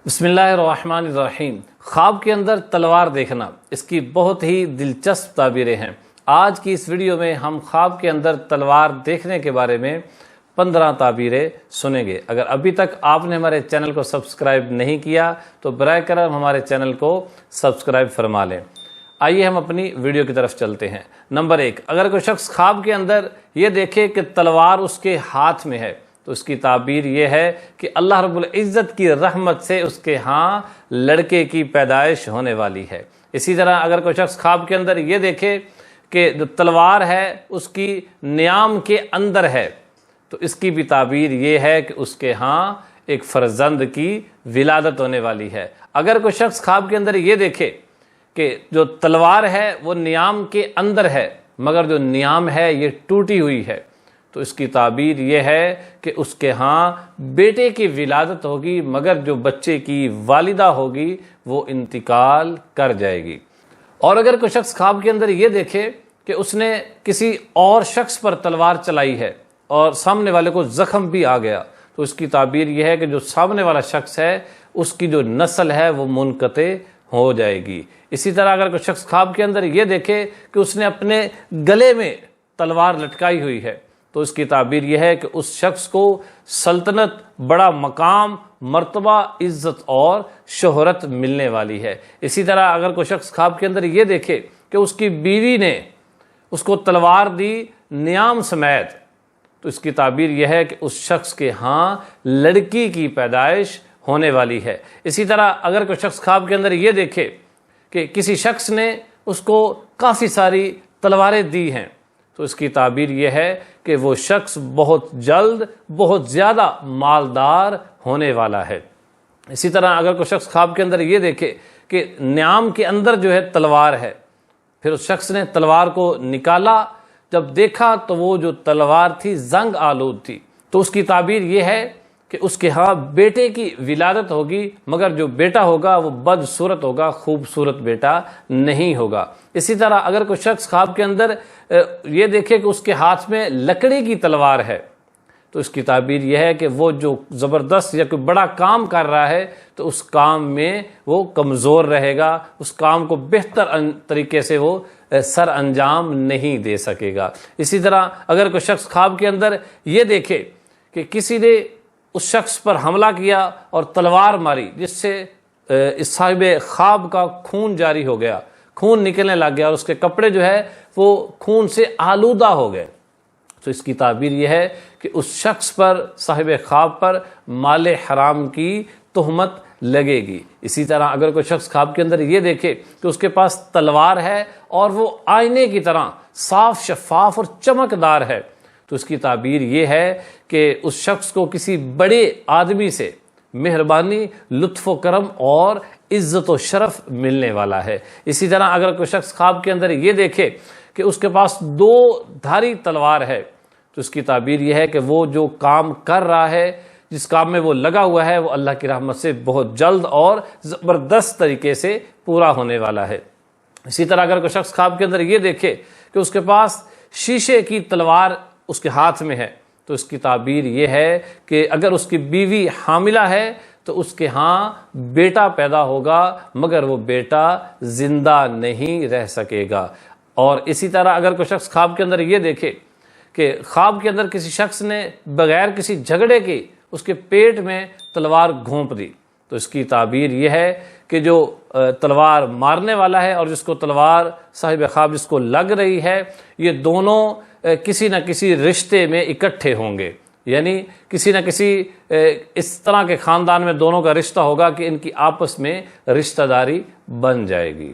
بسم اللہ الرحمن الرحیم۔ خواب کے اندر تلوار دیکھنا، اس کی بہت ہی دلچسپ تعبیریں ہیں۔ آج کی اس ویڈیو میں ہم خواب کے اندر تلوار دیکھنے کے بارے میں 15 تعبیریں سنیں گے۔ اگر ابھی تک آپ نے ہمارے چینل کو سبسکرائب نہیں کیا تو برائے کرم ہمارے چینل کو سبسکرائب فرما لیں۔ آئیے ہم اپنی ویڈیو کی طرف چلتے ہیں۔ نمبر 1، اگر کوئی شخص خواب کے اندر یہ دیکھے کہ تلوار اس کے ہاتھ میں ہے تو اس کی تعبیر یہ ہے کہ اللہ رب العزت کی رحمت سے اس کے ہاں لڑکے کی پیدائش ہونے والی ہے۔ اسی طرح اگر کوئی شخص خواب کے اندر یہ دیکھے کہ جو تلوار ہے اس کی نیام کے اندر ہے تو اس کی بھی تعبیر یہ ہے کہ اس کے ہاں ایک فرزند کی ولادت ہونے والی ہے۔ اگر کوئی شخص خواب کے اندر یہ دیکھے کہ جو تلوار ہے وہ نیام کے اندر ہے مگر جو نیام ہے یہ ٹوٹی ہوئی ہے تو اس کی تعبیر یہ ہے کہ اس کے ہاں بیٹے کی ولادت ہوگی مگر جو بچے کی والدہ ہوگی وہ انتقال کر جائے گی۔ اور اگر کوئی شخص خواب کے اندر یہ دیکھے کہ اس نے کسی اور شخص پر تلوار چلائی ہے اور سامنے والے کو زخم بھی آ گیا تو اس کی تعبیر یہ ہے کہ جو سامنے والا شخص ہے اس کی جو نسل ہے وہ منقطع ہو جائے گی۔ اسی طرح اگر کوئی شخص خواب کے اندر یہ دیکھے کہ اس نے اپنے گلے میں تلوار لٹکائی ہوئی ہے تو اس کی تعبیر یہ ہے کہ اس شخص کو سلطنت، بڑا مقام، مرتبہ، عزت اور شہرت ملنے والی ہے۔ اسی طرح اگر کوئی شخص خواب کے اندر یہ دیکھے کہ اس کی بیوی نے اس کو تلوار دی نیام سمیت تو اس کی تعبیر یہ ہے کہ اس شخص کے ہاں لڑکی کی پیدائش ہونے والی ہے۔ اسی طرح اگر کوئی شخص خواب کے اندر یہ دیکھے کہ کسی شخص نے اس کو کافی ساری تلواریں دی ہیں تو اس کی تعبیر یہ ہے کہ وہ شخص بہت جلد بہت زیادہ مالدار ہونے والا ہے۔ اسی طرح اگر کوئی شخص خواب کے اندر یہ دیکھے کہ نیام کے اندر جو ہے تلوار ہے پھر اس شخص نے تلوار کو نکالا، جب دیکھا تو وہ جو تلوار تھی زنگ آلود تھی تو اس کی تعبیر یہ ہے کہ اس کے ہاں بیٹے کی ولادت ہوگی مگر جو بیٹا ہوگا وہ بدصورت ہوگا، خوبصورت بیٹا نہیں ہوگا۔ اسی طرح اگر کوئی شخص خواب کے اندر یہ دیکھے کہ اس کے ہاتھ میں لکڑی کی تلوار ہے تو اس کی تعبیر یہ ہے کہ وہ جو زبردست یا کوئی بڑا کام کر رہا ہے تو اس کام میں وہ کمزور رہے گا، اس کام کو بہتر طریقے سے وہ سر انجام نہیں دے سکے گا۔ اسی طرح اگر کوئی شخص خواب کے اندر یہ دیکھے کہ کسی نے اس شخص پر حملہ کیا اور تلوار ماری جس سے اس صاحب خواب کا خون جاری ہو گیا، خون نکلنے لگ گیا اور اس کے کپڑے جو ہے وہ خون سے آلودہ ہو گئے تو اس کی تعبیر یہ ہے کہ اس شخص پر، صاحب خواب پر مال حرام کی تہمت لگے گی۔ اسی طرح اگر کوئی شخص خواب کے اندر یہ دیکھے کہ اس کے پاس تلوار ہے اور وہ آئینے کی طرح صاف، شفاف اور چمکدار ہے تو اس کی تعبیر یہ ہے کہ اس شخص کو کسی بڑے آدمی سے مہربانی، لطف و کرم اور عزت و شرف ملنے والا ہے۔ اسی طرح اگر کوئی شخص خواب کے اندر یہ دیکھے کہ اس کے پاس 2 دھاری تلوار ہے تو اس کی تعبیر یہ ہے کہ وہ جو کام کر رہا ہے، جس کام میں وہ لگا ہوا ہے وہ اللہ کی رحمت سے بہت جلد اور زبردست طریقے سے پورا ہونے والا ہے۔ اسی طرح اگر کوئی شخص خواب کے اندر یہ دیکھے کہ اس کے پاس شیشے کی تلوار اس کے ہاتھ میں ہے تو اس کی تعبیر یہ ہے کہ اگر اس کی بیوی حاملہ ہے تو اس کے ہاں بیٹا پیدا ہوگا مگر وہ بیٹا زندہ نہیں رہ سکے گا۔ اور اسی طرح اگر کوئی شخص خواب کے اندر یہ دیکھے کہ خواب کے اندر کسی شخص نے بغیر کسی جھگڑے کے اس کے پیٹ میں تلوار گھونپ دی تو اس کی تعبیر یہ ہے کہ جو تلوار مارنے والا ہے اور جس کو تلوار صاحب خواب جس کو لگ رہی ہے یہ دونوں کسی نہ کسی رشتے میں اکٹھے ہوں گے، یعنی کسی نہ کسی اس طرح کے خاندان میں دونوں کا رشتہ ہوگا کہ ان کی آپس میں رشتہ داری بن جائے گی۔